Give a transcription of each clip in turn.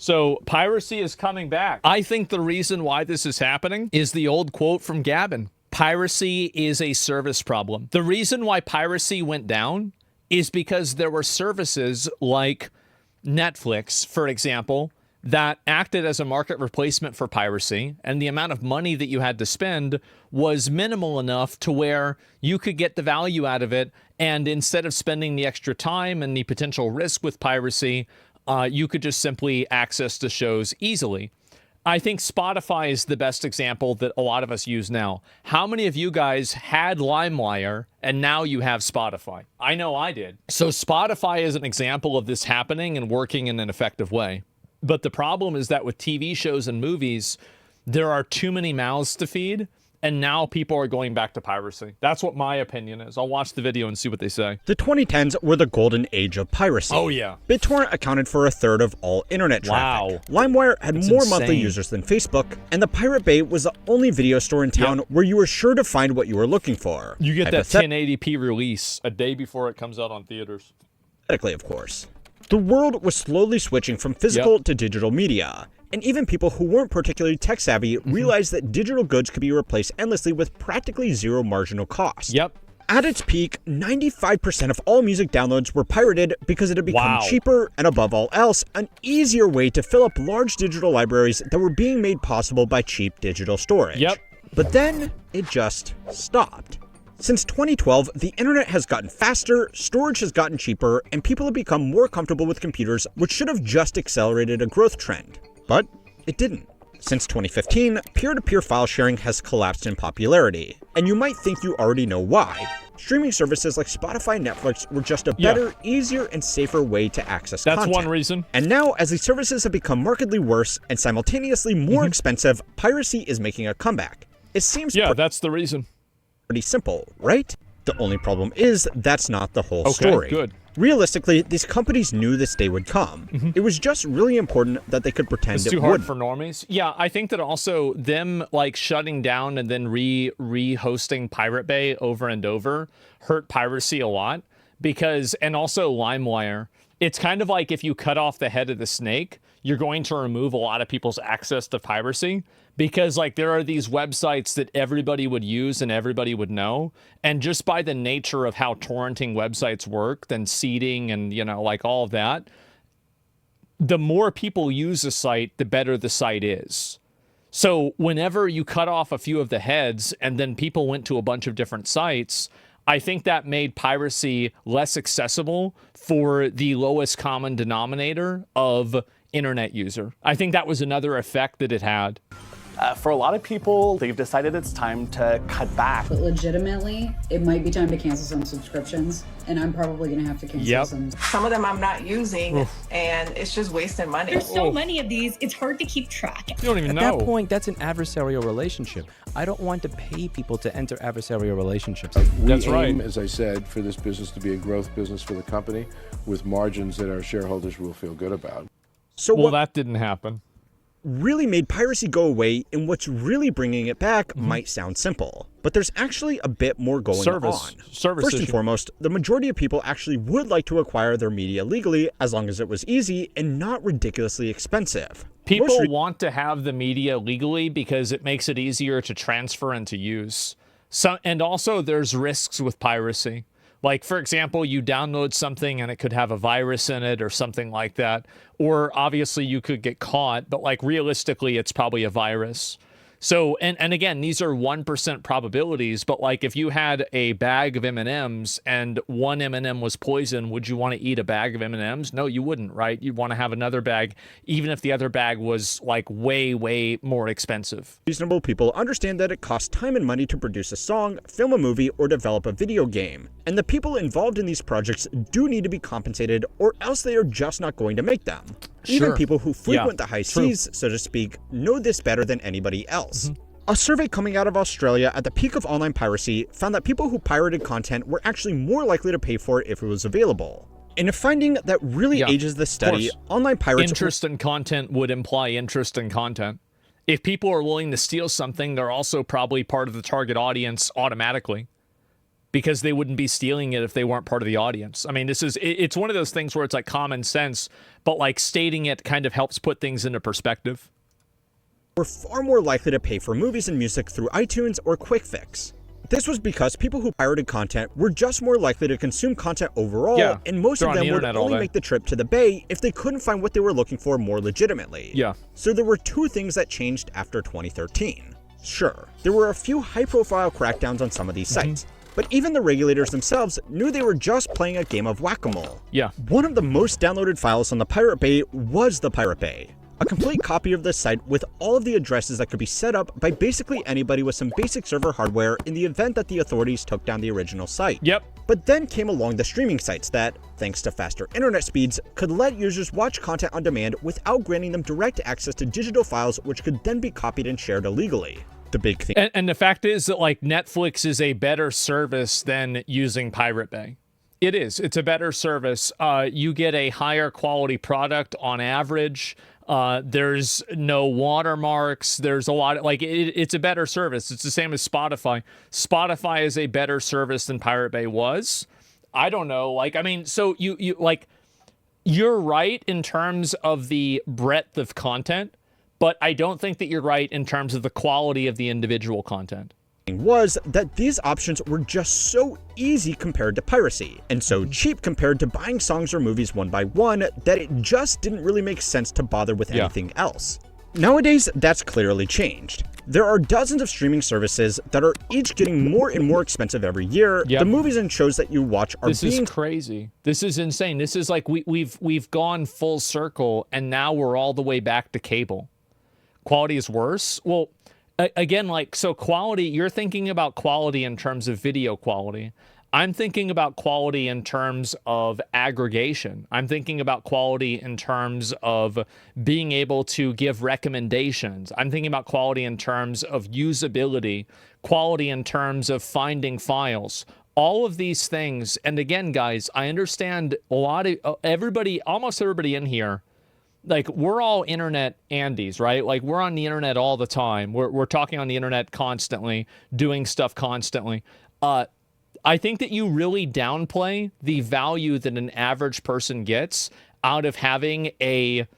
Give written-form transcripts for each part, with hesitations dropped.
So piracy is coming back. I think the reason why this is happening is the old quote from Gavin. Piracy is a service problem. The reason why piracy went down is because there were services like Netflix, for example, that acted as a market replacement for piracy, and the amount of money that you had to spend was minimal enough to where you could get the value out of it, and instead of spending the extra time and the potential risk with piracy, you could just simply access the shows easily. I think Spotify is the best example that a lot of us use now. How many of you guys had LimeWire and now you have Spotify? I know I did. So Spotify is an example of this happening and working in an effective way. But the problem is that with TV shows and movies, there are too many mouths to feed, and now people are going back to piracy. That's what my opinion is. I'll watch the video and see what they say. The 2010s were the golden age of piracy. Oh, yeah. BitTorrent accounted for a third of all internet traffic. Wow. LimeWire had more monthly users than Facebook, and the Pirate Bay was the only video store in town where you were sure to find what you were looking for. You get that 1080p release a day before it comes out on theaters. Hypothetically, of course. The world was slowly switching from physical to digital media. And even people who weren't particularly tech-savvy realized that digital goods could be replaced endlessly with practically zero marginal cost. Yep. At its peak, 95% of all music downloads were pirated because it had become cheaper and, above all else, an easier way to fill up large digital libraries that were being made possible by cheap digital storage. Yep. But then, it just stopped. Since 2012, the internet has gotten faster, storage has gotten cheaper, and people have become more comfortable with computers, which should have just accelerated a growth trend. But it didn't. Since 2015, peer-to-peer file sharing has collapsed in popularity, and you might think you already know why. Streaming services like Spotify and Netflix were just a better, easier, and safer way to access content. That's one reason. And now, as these services have become markedly worse and simultaneously more expensive, piracy is making a comeback. It seems that's the reason. Pretty simple, right? The only problem is that's not the whole story. Good. Realistically, these companies knew this day would come. It was just really important that they could pretend it's too hard for normies. Yeah, I think that also them like shutting down and then re-hosting Pirate Bay over and over hurt piracy a lot because, and also LimeWire. It's kind of like if you cut off the head of the snake, you're going to remove a lot of people's access to piracy because like there are these websites that everybody would use and everybody would know. And just by the nature of how torrenting websites work, then seeding and, you know, like all of that, the more people use a site, the better the site is. So whenever you cut off a few of the heads and then people went to a bunch of different sites, I think that made piracy less accessible for the lowest common denominator of internet user. I think that was another effect that it had. For a lot of people, they've decided it's time to cut back. But legitimately, it might be time to cancel some subscriptions, and I'm probably going to have to cancel some. Some of them I'm not using, and it's just wasting money. There's so many of these, it's hard to keep track. You don't even know. At that point, that's an adversarial relationship. I don't want to pay people to enter adversarial relationships. That's We right. aim, as I said, for this business to be a growth business for the company with margins that our shareholders will feel good about. So well, that didn't happen. Really made piracy go away and what's really bringing it back might sound simple, but there's actually a bit more going on. First and foremost, the majority of people actually would like to acquire their media legally as long as it was easy and not ridiculously expensive. People want to have the media legally because it makes it easier to transfer and to use. And also there's risks with piracy. Like, for example, you download something and it could have a virus in it or something like that. Or obviously you could get caught, but like realistically, it's probably a virus. So, and again, these are 1% probabilities, but like if you had a bag of M&Ms and one M&M was poison, would you want to eat a bag of M&Ms? No, you wouldn't, right? You'd want to have another bag, even if the other bag was like way, way more expensive. Reasonable people understand that it costs time and money to produce a song, film a movie, or develop a video game. And the people involved in these projects do need to be compensated or else they are just not going to make them. Even people who frequent the high seas, so to speak, know this better than anybody else. A survey coming out of Australia at the peak of online piracy found that people who pirated content were actually more likely to pay for it if it was available. In a finding that really ages the study, online pirates... Interest in content would imply interest in content. If people are willing to steal something, they're also probably part of the target audience automatically. because they wouldn't be stealing it if they weren't part of the audience. I mean, it's one of those things where it's like common sense, but like stating it kind of helps put things into perspective. Were far more likely to pay for movies and music through iTunes or Quick Fix. This was because people who pirated content were just more likely to consume content overall, and most of them would only make the trip to the Bay if they couldn't find what they were looking for more legitimately. Yeah. So there were two things that changed after 2013. Sure, there were a few high-profile crackdowns on some of these sites, but even the regulators themselves knew they were just playing a game of whack-a-mole. Yeah. One of the most downloaded files on the Pirate Bay was the Pirate Bay, a complete copy of the site with all of the addresses that could be set up by basically anybody with some basic server hardware in the event that the authorities took down the original site. Yep. But then came along the streaming sites that, thanks to faster internet speeds, could let users watch content on demand without granting them direct access to digital files which could then be copied and shared illegally. The big thing. And the fact is that like Netflix is a better service than using Pirate Bay. It is. It's a better service. You get a higher quality product on average. There's no watermarks. There's a lot of, like, it's a better service. It's the same as Spotify. Spotify is a better service than Pirate Bay was. I don't know. Like, I mean, so you like, you're right in terms of the breadth of content, but I don't think that you're right in terms of the quality of the individual content. Was that these options were just so easy compared to piracy, and so cheap compared to buying songs or movies one by one that it just didn't really make sense to bother with anything else. Nowadays, that's clearly changed. There are dozens of streaming services that are each getting more and more expensive every year. The movies and shows that you watch are This is crazy. This is insane. This is like we've gone full circle, and now we're all the way back to cable. Quality is worse. Well, again, like, so quality, you're thinking about quality in terms of video quality. I'm thinking about quality in terms of aggregation. I'm thinking about quality in terms of being able to give recommendations. I'm thinking about quality in terms of usability, quality in terms of finding files. All of these things. And again, guys, I understand a lot of everybody, almost everybody in here, like, we're all internet Andes, right? Like, we're on the internet all the time. We're talking on the internet constantly, doing stuff constantly. I think that you really downplay the value that an average person gets out of having a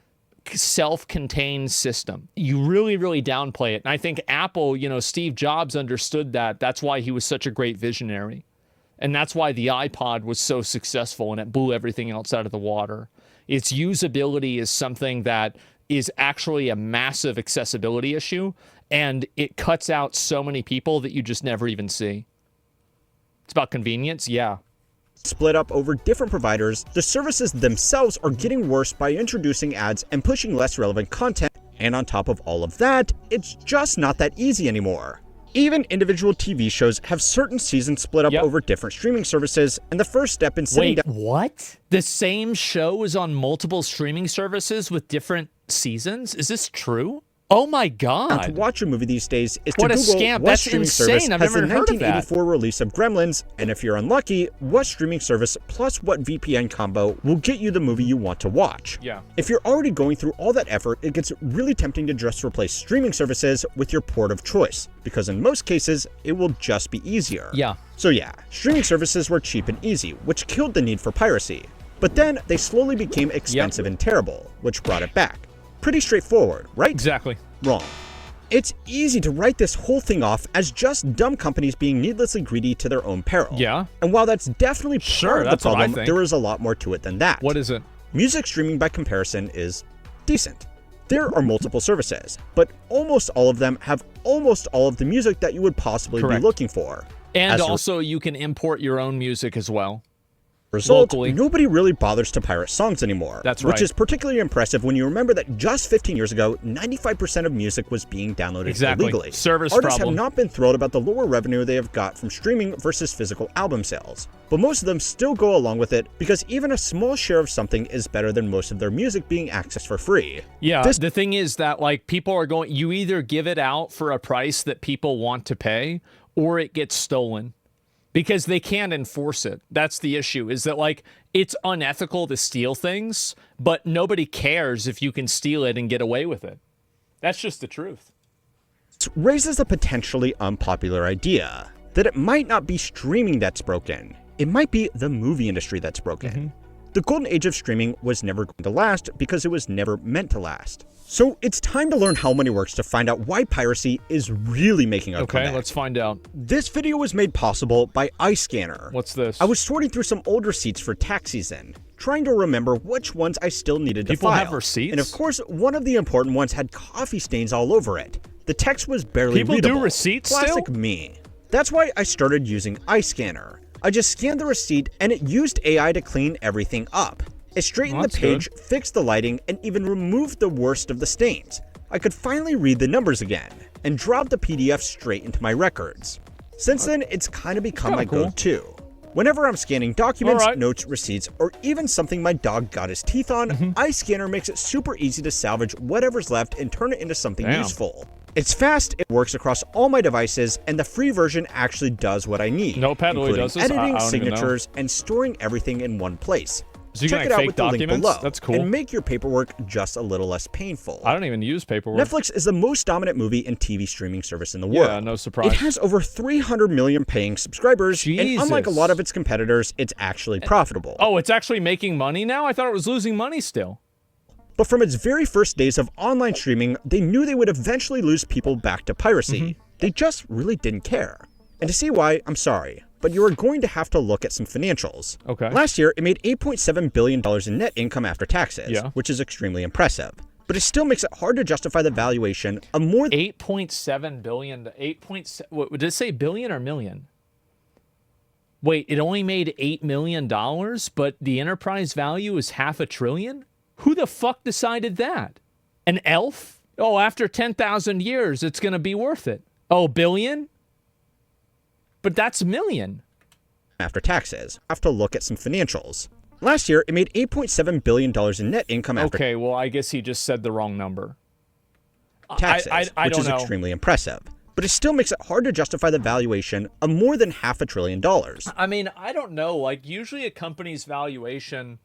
self-contained system. You really, really downplay it. And I think Apple, you know, Steve Jobs understood that. That's why he was such a great visionary. And that's why the iPod was so successful and it blew everything else out of the water. Its usability is something that is actually a massive accessibility issue, and it cuts out so many people that you just never even see. It's about convenience, yeah. Split up over different providers, the services themselves are getting worse by introducing ads and pushing less relevant content, and on top of all of that, it's just not that easy anymore. Even individual TV shows have certain seasons split up over different streaming services, and the first step in sitting down— what? The same show is on multiple streaming services with different seasons? Is this true? Oh my God. To watch a movie these days is what to a Google scam. what That's streaming insane. service I've has never the heard of that. 1984 release of Gremlins, and if you're unlucky, what streaming service plus what VPN combo will get you the movie you want to watch. Yeah. If you're already going through all that effort, it gets really tempting to just replace streaming services with your port of choice, because in most cases, it will just be easier. Yeah. So yeah, streaming services were cheap and easy, which killed the need for piracy. But then they slowly became expensive and terrible, which brought it back. Pretty straightforward, right? Exactly. Wrong. It's easy to write this whole thing off as just dumb companies being needlessly greedy to their own peril. Yeah. And while that's definitely part of the problem, think. there is a lot more to it than that. What is it? Music streaming by comparison is decent. There are multiple services, but almost all of them have almost all of the music that you would possibly be looking for. And also you can import your own music as well. Result, nobody really bothers to pirate songs anymore. That's right. Which is particularly impressive when you remember that just 15 years ago, 95% of music was being downloaded illegally. Service Artists problem. have not been thrilled about the lower revenue they have got from streaming versus physical album sales. But most of them still go along with it because even a small share of something is better than most of their music being accessed for free. Yeah, the thing is that, like, people are going, you either give it out for a price that people want to pay or it gets stolen. Because they can't enforce it. That's the issue, is that, like, it's unethical to steal things, but nobody cares if you can steal it and get away with it. That's just the truth. It raises a potentially unpopular idea. that it might not be streaming that's broken. It might be the movie industry that's broken. The golden age of streaming was never going to last because it was never meant to last. So it's time to learn how money works to find out why piracy is really making a comeback. Okay, let's find out. This video was made possible by iScanner. What's this? I was sorting through some old receipts for tax season, trying to remember which ones I still needed to People file. have receipts? And of course, one of the important ones had coffee stains all over it. The text was barely People readable. do receipts Classic still? me. That's why I started using iScanner. I just scanned the receipt and it used AI to clean everything up. It straightened the page, fixed the lighting, and even removed the worst of the stains. I could finally read the numbers again, and drop the PDF straight into my records. Since then, it's kind of become my go-to. Whenever I'm scanning documents, notes, receipts, or even something my dog got his teeth on, iScanner makes it super easy to salvage whatever's left and turn it into something useful. It's fast, it works across all my devices, and the free version actually does what I need, including editing, signatures, and storing everything in one place. So you Check can it out fake with the link documents? below, That's cool. and make your paperwork just a little less painful. I don't even use paperwork. Netflix is the most dominant movie and TV streaming service in the world. Yeah, no surprise. It has over 300 million paying subscribers, and unlike a lot of its competitors, it's actually profitable. Oh, it's actually making money now? I thought it was losing money still. But from its very first days of online streaming, they knew they would eventually lose people back to piracy. They just really didn't care. And to see why, I'm sorry, but you are going to have to look at some financials. Okay. Last year, it made $8.7 billion in net income after taxes, which is extremely impressive. But it still makes it hard to justify the valuation of more than $8.7 billion. What did it say, billion or million? Wait, it only made $8 million, but the enterprise value is $500 billion? Who the fuck decided that? An elf? Oh, after 10,000 years, it's going to be worth it. Oh, billion? But that's million. After taxes. I have to look at some financials. Last year, it made $8.7 billion in net income after Okay, well, I guess he just said the wrong number. taxes, I which don't is know. extremely impressive. But it still makes it hard to justify the valuation of more than $500 billion. I mean, I don't know. Like, usually a company's valuation,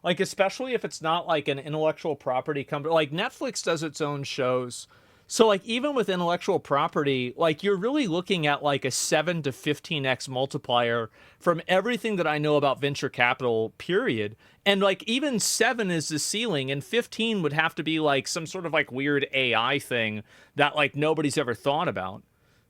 like, especially if it's not like an intellectual property company, like Netflix does its own shows. So, like, even with intellectual property, like, you're really looking at like a 7 to 15x multiplier from everything that I know about venture capital, period. And like, even 7 is the ceiling, and 15 would have to be like some sort of like weird AI thing that like nobody's ever thought about.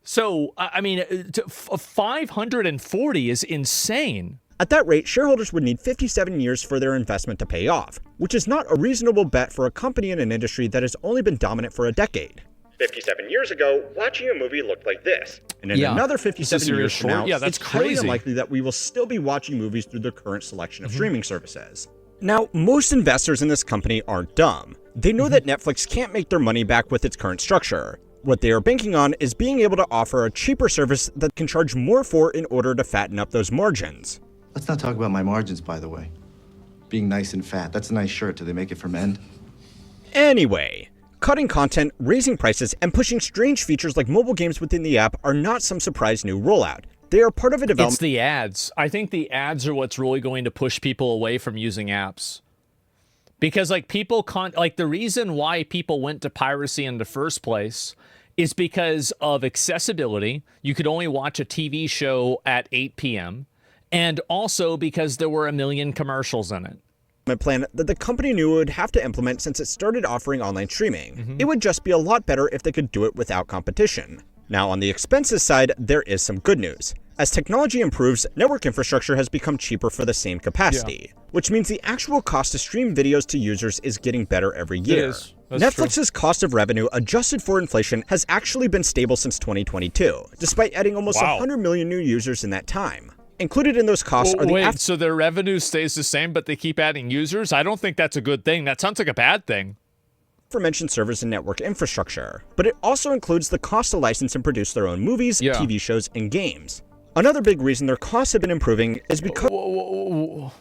So, I mean, 540 is insane. At that rate, shareholders would need 57 years for their investment to pay off, which is not a reasonable bet for a company in an industry that has only been dominant for a decade. 57 years ago, watching a movie looked like this. And in another 57 years from now, that's it's highly crazy. unlikely that we will still be watching movies through the current selection of streaming services. Now, most investors in this company aren't dumb. They know that Netflix can't make their money back with its current structure. What they are banking on is being able to offer a cheaper service that can charge more for in order to fatten up those margins. Let's not talk about my margins, by the way. Being nice and fat, that's a nice shirt. Do they make it from end? Anyway, cutting content, raising prices, and pushing strange features like mobile games within the app are not some surprise new rollout. They are part of a development. It's the ads. I think the ads are what's really going to push people away from using apps. Because like like the reason why people went to piracy in the first place is because of accessibility. You could only watch a TV show at 8 p.m. And also because there were a million commercials in it. Plan that the company knew it would have to implement since it started offering online streaming. It would just be a lot better if they could do it without competition. Now, on the expenses side, there is some good news. As technology improves, network infrastructure has become cheaper for the same capacity, which means the actual cost to stream videos to users is getting better every year. Netflix's cost of revenue adjusted for inflation has actually been stable since 2022, despite adding almost 100 million new users in that time. Included in those costs are the so their revenue stays the same, but they keep adding users? I don't think that's a good thing. That sounds like a bad thing. aforementioned servers and network infrastructure, but it also includes the cost to license and produce their own movies, TV shows, and games. Another big reason their costs have been improving is because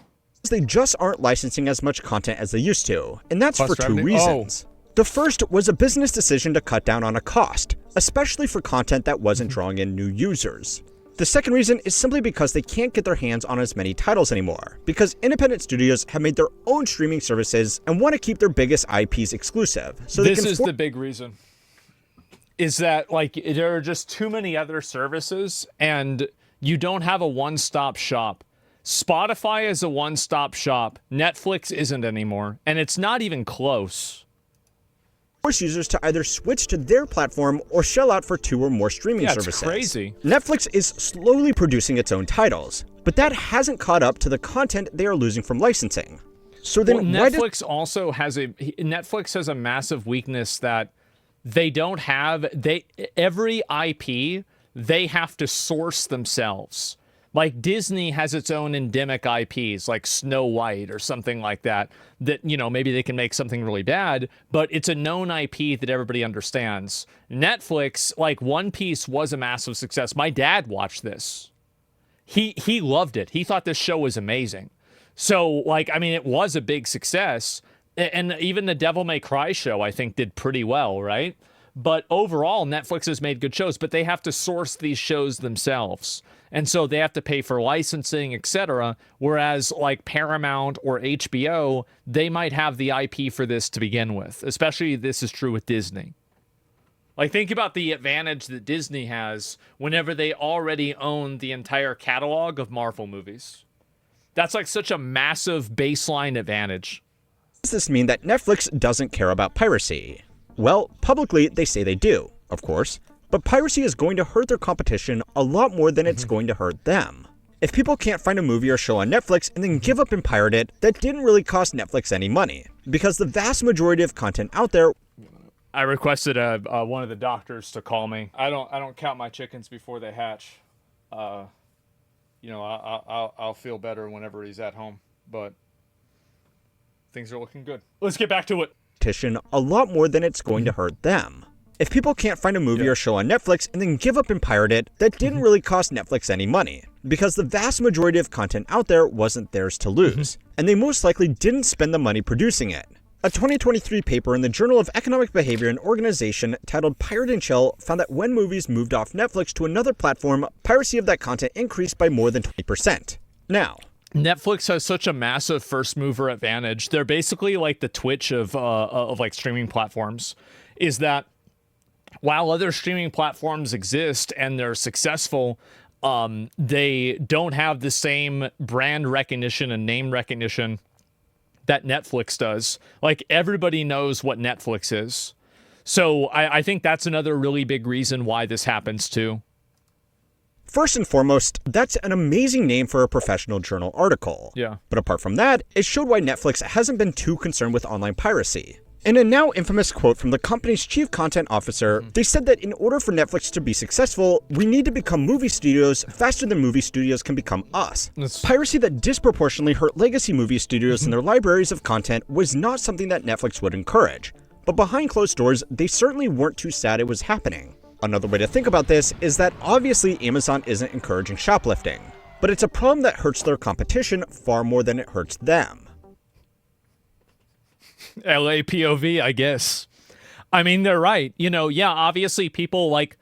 they just aren't licensing as much content as they used to, and that's for two reasons. The first was a business decision to cut down on a cost, especially for content that wasn't drawing in new users. The second reason is simply because they can't get their hands on as many titles anymore, because independent studios have made their own streaming services and want to keep their biggest IPs exclusive. So this is the big reason. is that like there are just too many other services and you don't have a one-stop shop. Spotify is a one-stop shop. Netflix isn't anymore, and it's not even close. Force users to either switch to their platform or shell out for 2 or more streaming services. It's crazy. Netflix is slowly producing its own titles, but that hasn't caught up to the content they are losing from licensing. So then Netflix also has a massive weakness that they don't have. Every IP they have to source themselves. Like Disney has its own endemic IPs, like Snow White or something like that, maybe they can make something really bad, but it's a known IP that everybody understands. Netflix, like One Piece was a massive success. My dad watched this. He loved it. He thought this show was amazing. So, it was a big success. And even the Devil May Cry show, I think, did pretty well, right? But overall, Netflix has made good shows, but they have to source these shows themselves. And so they have to pay for licensing, etc. Whereas like Paramount or HBO, they might have the IP for this to begin with. Especially this is true with Disney. Like think about the advantage that Disney has whenever they already own the entire catalog of Marvel movies. That's like such a massive baseline advantage. Does this mean that Netflix doesn't care about piracy? Well, publicly they say they do, of course. But piracy is going to hurt their competition a lot more than it's going to hurt them. If people can't find a movie or show on Netflix and then give up and pirate it, that didn't really cost Netflix any money, because the vast majority of content out there. I requested one of the doctors to call me. I don't count my chickens before they hatch. I'll feel better whenever he's at home, but things are looking good. Let's get back to it. A lot more than it's going to hurt them. If people can't find a movie or show on Netflix and then give up and pirate it, that didn't really cost Netflix any money, because the vast majority of content out there wasn't theirs to lose, and they most likely didn't spend the money producing it. A 2023 paper in the Journal of Economic Behavior and Organization titled Pirate and Chill found that when movies moved off Netflix to another platform, piracy of that content increased by more than 20%. Now, Netflix has such a massive first mover advantage. They're basically like the Twitch of like streaming platforms, is that while other streaming platforms exist and they're successful, they don't have the same brand recognition and name recognition that Netflix does. Like everybody knows what Netflix is. So I think that's another really big reason why this happens too. First and foremost, that's an amazing name for a professional journal article. Yeah. But apart from that, it showed why Netflix hasn't been too concerned with online piracy. In a now infamous quote from the company's chief content officer, they said that in order for Netflix to be successful, we need to become movie studios faster than movie studios can become us. Piracy that disproportionately hurt legacy movie studios and their libraries of content was not something that Netflix would encourage. But behind closed doors, they certainly weren't too sad it was happening. Another way to think about this is that obviously Amazon isn't encouraging shoplifting, but it's a problem that hurts their competition far more than it hurts them. LA POV, I guess. I mean, they're right. Obviously people like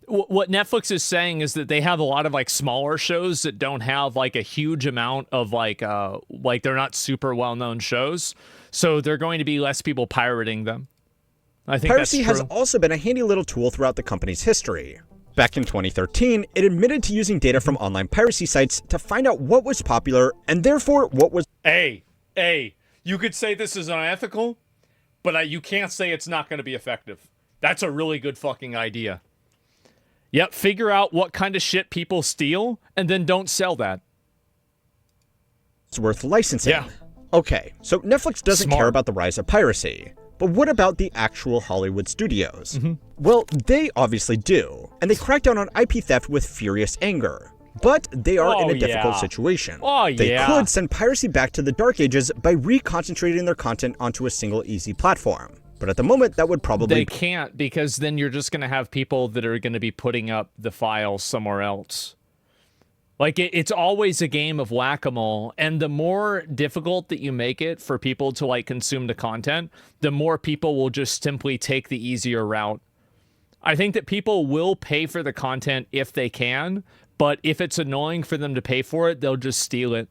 what Netflix is saying is that they have a lot of like smaller shows that don't have like a huge amount of like they're not super well-known shows. So they're going to be less people pirating them. I think Piracy that's true. has also been a handy little tool throughout the company's history. Back in 2013, it admitted to using data from online piracy sites to find out what was popular and therefore what was. Hey, you could say this is unethical, but you can't say it's not going to be effective. That's a really good fucking idea. Yep, figure out what kind of shit people steal and then don't sell that. It's worth licensing. Yeah. Okay, so Netflix doesn't Smart. care about the rise of piracy. But what about the actual Hollywood studios? Well, they obviously do, and they crack down on IP theft with furious anger. But they are in a difficult situation. They could send piracy back to the Dark Ages by reconcentrating their content onto a single easy platform. But at the moment, that would probably... They can't, because then you're just going to have people that are going to be putting up the files somewhere else. Like, it's always a game of whack-a-mole, and the more difficult that you make it for people to, like, consume the content, the more people will just simply take the easier route. I think that people will pay for the content if they can, but if it's annoying for them to pay for it, they'll just steal it.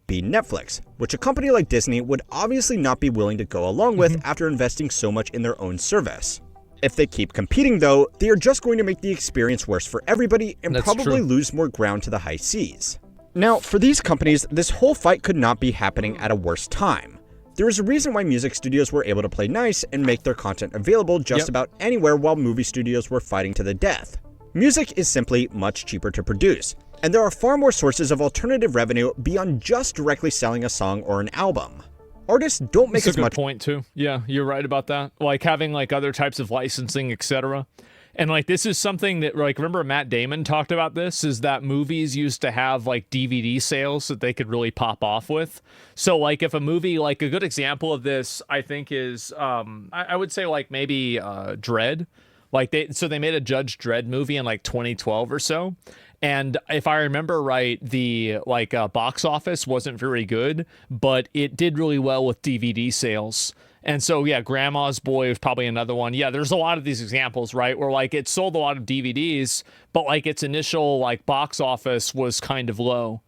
Be Netflix, which a company like Disney would obviously not be willing to go along with after investing so much in their own service. If they keep competing, though, they are just going to make the experience worse for everybody and That's probably true. lose more ground to the high seas. Now, for these companies, this whole fight could not be happening at a worse time. There is a reason why music studios were able to play nice and make their content available just about anywhere while movie studios were fighting to the death. Music is simply much cheaper to produce, and there are far more sources of alternative revenue beyond just directly selling a song or an album. Artists don't make That's as a good much point too. Yeah, you're right about that. Like having like other types of licensing, etc. And like this is something that like remember Matt Damon talked about this is that movies used to have like DVD sales that they could really pop off with. So like if a movie like a good example of this I think is I would say like maybe Dredd. Like they made a Judge Dredd movie in like 2012 or so. And if I remember right, the like box office wasn't very good, but it did really well with DVD sales. And so, yeah, Grandma's Boy was probably another one. Yeah, there's a lot of these examples, right, where like it sold a lot of DVDs, but like its initial like box office was kind of low.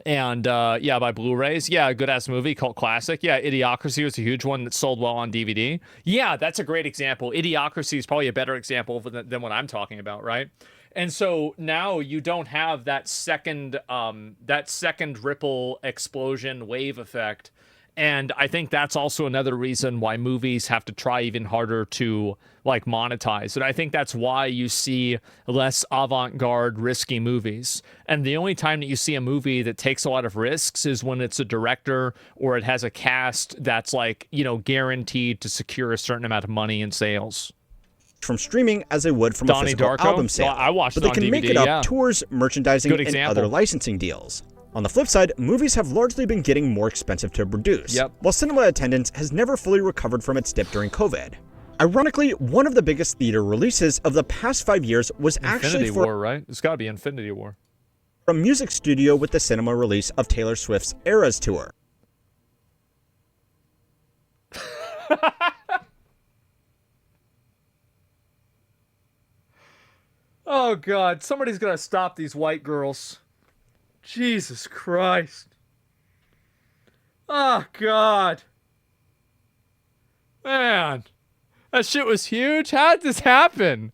And yeah, by Blu-rays, yeah, a good ass movie, cult classic. Yeah, Idiocracy was a huge one that sold well on DVD. Yeah, that's a great example. Idiocracy is probably a better example than what I'm talking about, right? And so now you don't have that second ripple explosion wave effect. And I think that's also another reason why movies have to try even harder to like monetize. And I think that's why you see less avant-garde risky movies. And the only time that you see a movie that takes a lot of risks is when it's a director or it has a cast that's like, you know, guaranteed to secure a certain amount of money in sales. From streaming as they would from Donnie a physical Darko? album sale. Well, I watched but it they on can make DVD, it up yeah. tours, merchandising, Good and example. other licensing deals. On the flip side, movies have largely been getting more expensive to produce, while cinema attendance has never fully recovered from its dip during COVID. Ironically, one of the biggest theater releases of the past 5 years was actually Infinity War, right? It's got to be Infinity War. from a music studio with the cinema release of Taylor Swift's Eras Tour. Oh, God. Somebody's going to stop these white girls. Jesus Christ. Oh, God. Man. That shit was huge. How did this happen?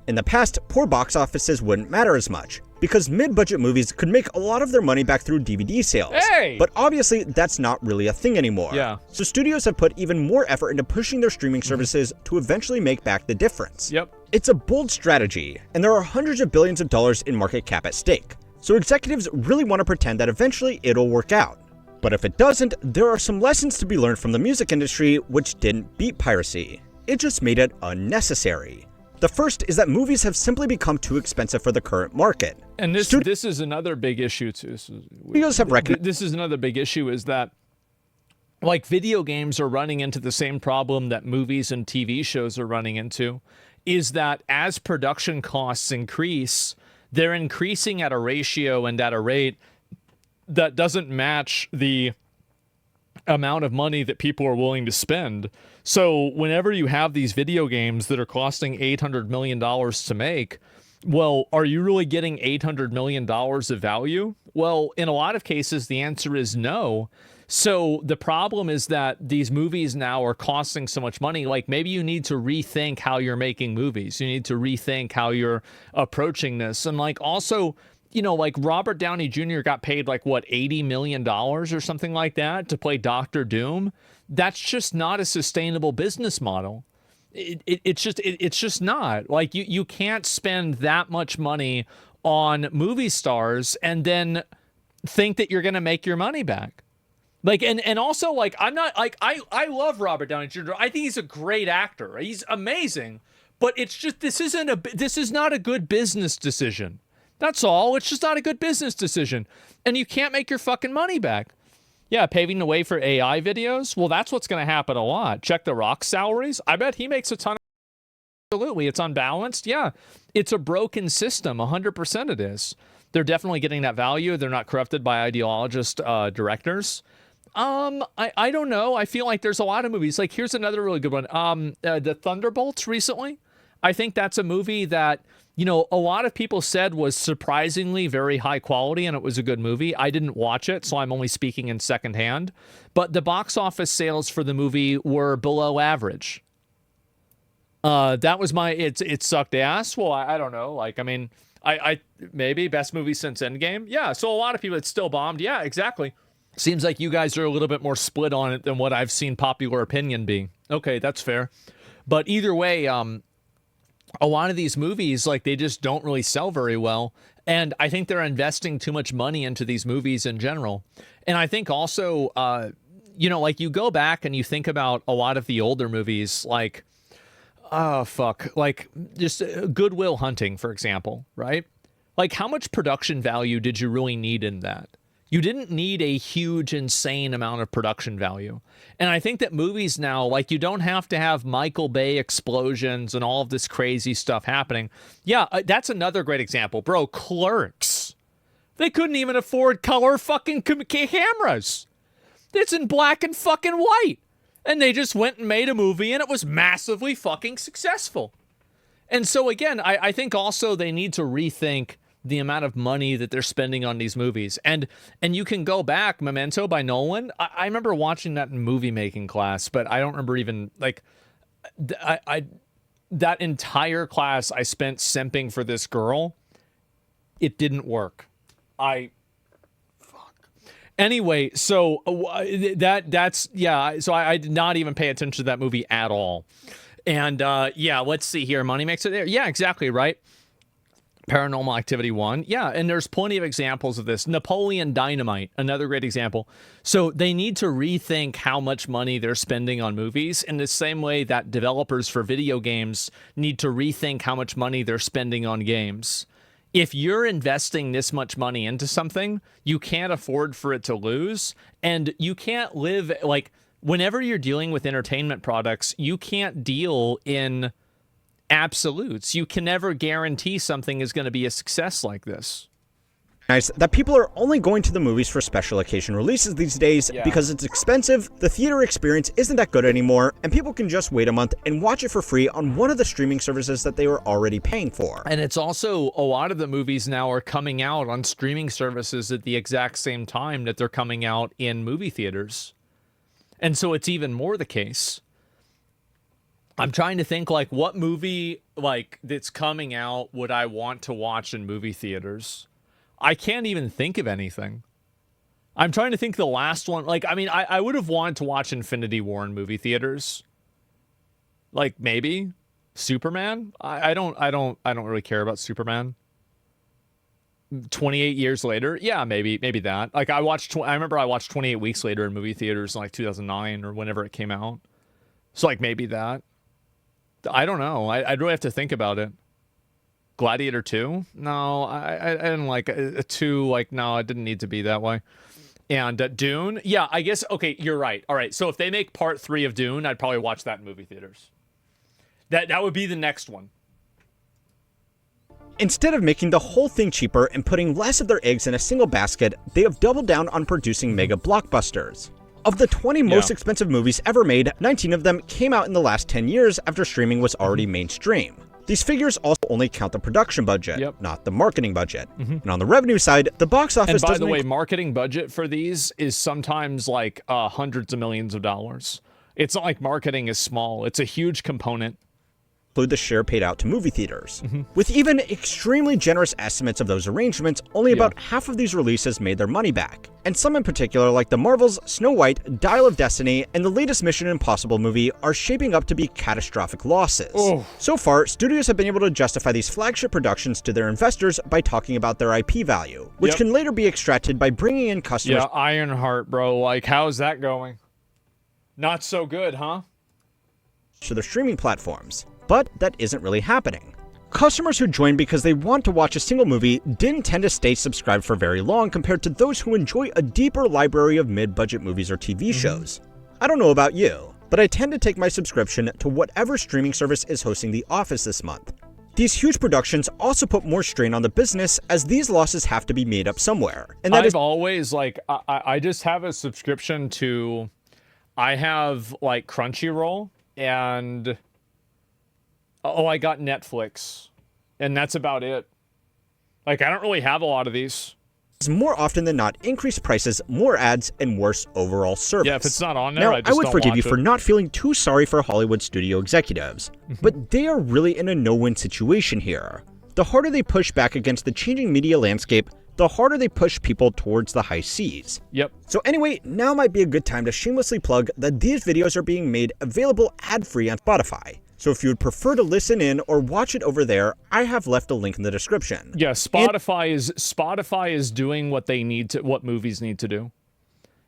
In the past, poor box offices wouldn't matter as much, because mid-budget movies could make a lot of their money back through DVD sales. Hey! But obviously, that's not really a thing anymore. Yeah. So studios have put even more effort into pushing their streaming services to eventually make back the difference. Yep. It's a bold strategy, and there are hundreds of billions of dollars in market cap at stake. So executives really want to pretend that eventually it'll work out. But if it doesn't, there are some lessons to be learned from the music industry which didn't beat piracy. It just made it unnecessary. The first is that movies have simply become too expensive for the current market. And this is another big issue too. Studios have recognized this is another big issue is that like video games are running into the same problem that movies and TV shows are running into, is that as production costs increase, they're increasing at a ratio and at a rate that doesn't match the amount of money that people are willing to spend. So whenever you have these video games that are costing $800 million to make, well, are you really getting $800 million of value? Well, in a lot of cases, the answer is no. So the problem is that these movies now are costing so much money. Like maybe you need to rethink how you're making movies. You need to rethink how you're approaching this. And like also, you know, like Robert Downey Jr. got paid like what, $80 million or something like that to play Dr. Doom. That's just not a sustainable business model. It's just not. Like you can't spend that much money on movie stars and then think that you're going to make your money back. Like, and also like, I'm not like, I love Robert Downey Jr. I think he's a great actor. He's amazing, but it's just, this is not a good business decision. That's all. It's just not a good business decision. And you can't make your fucking money back. Yeah, paving the way for AI videos. Well, that's what's going to happen a lot. Check The Rock's salaries. I bet he makes a ton of... Absolutely. It's unbalanced. Yeah, it's a broken system. 100% it is. They're definitely getting that value. They're not corrupted by ideologist directors. I don't know. I feel like there's a lot of movies. Like, here's another really good one. The Thunderbolts recently. I think that's a movie that, you know, a lot of people said was surprisingly very high quality and it was a good movie. I didn't watch it, so I'm only speaking in secondhand. But the box office sales for the movie were below average. That was it sucked ass. Well, I don't know. Like, I mean, I maybe best movie since Endgame. Yeah, so a lot of people, it's still bombed. Yeah, exactly. Seems like you guys are a little bit more split on it than what I've seen popular opinion being. Okay, that's fair. But either way, a lot of these movies, like, they just don't really sell very well. And I think they're investing too much money into these movies in general. And I think also, you know, like, you go back and you think about a lot of the older movies, like, like, just Good Will Hunting, for example, right? Like, how much production value did you really need in that? You didn't need a huge, insane amount of production value. And I think that movies now, like, you don't have to have Michael Bay explosions and all of this crazy stuff happening. Yeah, that's another great example. Bro, Clerks. They couldn't even afford color fucking cameras. It's in black and fucking white. And they just went and made a movie and it was massively fucking successful. And so, again, I think also they need to rethink the amount of money that they're spending on these movies. And you can go back, Memento by Nolan. I remember watching that in movie making class, but I don't remember even, like, that entire class I spent simping for this girl. It didn't work. Anyway, so that's yeah. So I did not even pay attention to that movie at all. And yeah, let's see here. Money makes it there. Yeah, exactly right. Paranormal Activity 1. Yeah, and there's plenty of examples of this. Napoleon Dynamite, another great example. So they need to rethink how much money they're spending on movies in the same way that developers for video games need to rethink how much money they're spending on games. If you're investing this much money into something, you can't afford for it to lose, and you can't live, like, whenever you're dealing with entertainment products, you can't deal in absolutes. You can never guarantee something is going to be a success like this. Nice that people are only going to the movies for special occasion releases these days because it's expensive, the theater experience isn't that good anymore, and people can just wait a month and watch it for free on one of the streaming services that they were already paying for. And it's also, a lot of the movies now are coming out on streaming services at the exact same time that they're coming out in movie theaters. And so it's even more the case. I'm trying to think, like, what movie, like, that's coming out would I want to watch in movie theaters? I can't even think of anything. I'm trying to think the last one. Like, I mean, I would have wanted to watch Infinity War in movie theaters. Like, maybe Superman. I don't really care about Superman. 28 years later, yeah, maybe that. Like, I remember I watched 28 Weeks Later in movie theaters in, like, 2009 or whenever it came out. So, like, maybe that. I don't know. I'd really have to think about it. Gladiator 2? No, I didn't like a 2. Like, no, it didn't need to be that way. And Dune? Yeah, I guess, okay, you're right. All right, so if they make part 3 of Dune, I'd probably watch that in movie theaters. That would be the next one. Instead of making the whole thing cheaper and putting less of their eggs in a single basket, they have doubled down on producing mega blockbusters. Of the 20 most expensive movies ever made, 19 of them came out in the last 10 years after streaming was already mainstream. These figures also only count the production budget, not the marketing budget. And on the revenue side, the box office doesn't... And by the way, marketing budget for these is sometimes like hundreds of millions of dollars. It's not like marketing is small. It's a huge component. Include the share paid out to movie theaters. With even extremely generous estimates of those arrangements, only about half of these releases made their money back. And some in particular, like the Marvel's Snow White, Dial of Destiny, and the latest Mission Impossible movie, are shaping up to be catastrophic losses. So far, studios have been able to justify these flagship productions to their investors by talking about their IP value, which can later be extracted by bringing in customers. Yeah, Ironheart, bro. Like, how's that going? Not so good, huh? To their streaming platforms. But that isn't really happening. Customers who join because they want to watch a single movie didn't tend to stay subscribed for very long compared to those who enjoy a deeper library of mid-budget movies or TV shows. I don't know about you, but I tend to take my subscription to whatever streaming service is hosting The Office this month. These huge productions also put more strain on the business as these losses have to be made up somewhere. And that I've always, like, I just have a subscription to, I have, like, Crunchyroll, and Oh, I got Netflix. And that's about it. Like, I don't really have a lot of these. More often than not, increased prices, more ads, and worse overall service. Yeah, if it's not on there, now, I just I would don't forgive watch you for it. not feeling too sorry for Hollywood studio executives, but they are really in a no-win situation here. The harder they push back against the changing media landscape, the harder they push people towards the high seas. Yep. So anyway, now might be a good time to shamelessly plug that these videos are being made available ad-free on Spotify. So if you would prefer to listen in or watch it over there, I have left a link in the description. Yeah, Spotify is doing what they need to, what movies need to do.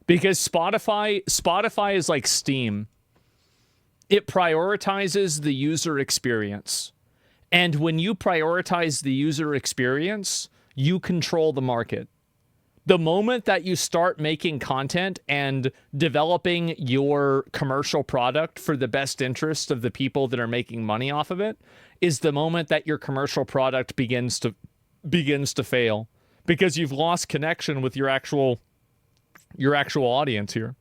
Because Spotify is like Steam. It prioritizes the user experience. And when you prioritize the user experience, you control the market. The moment that you start making content and developing your commercial product for the best interest of the people that are making money off of it is the moment that your commercial product begins to fail, because you've lost connection with your actual audience here.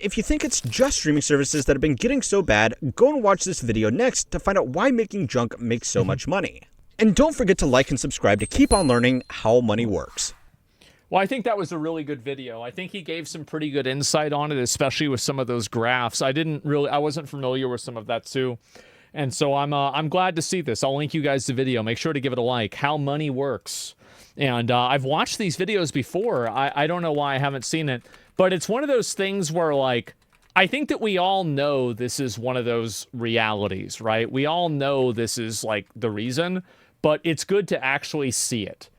If you think it's just streaming services that have been getting so bad, go and watch this video next to find out why making junk makes so much money. And don't forget to like and subscribe to keep on learning how money works. Well, I think that was a really good video. I think he gave some pretty good insight on it, especially with some of those graphs. I wasn't familiar with some of that too. And so I'm glad to see this. I'll link you guys the video. Make sure to give it a like. How money works. And I've watched these videos before. I don't know why I haven't seen it. But it's one of those things where, like, I think that we all know this is one of those realities, right? We all know this is, like, the reason. But it's good to actually see it.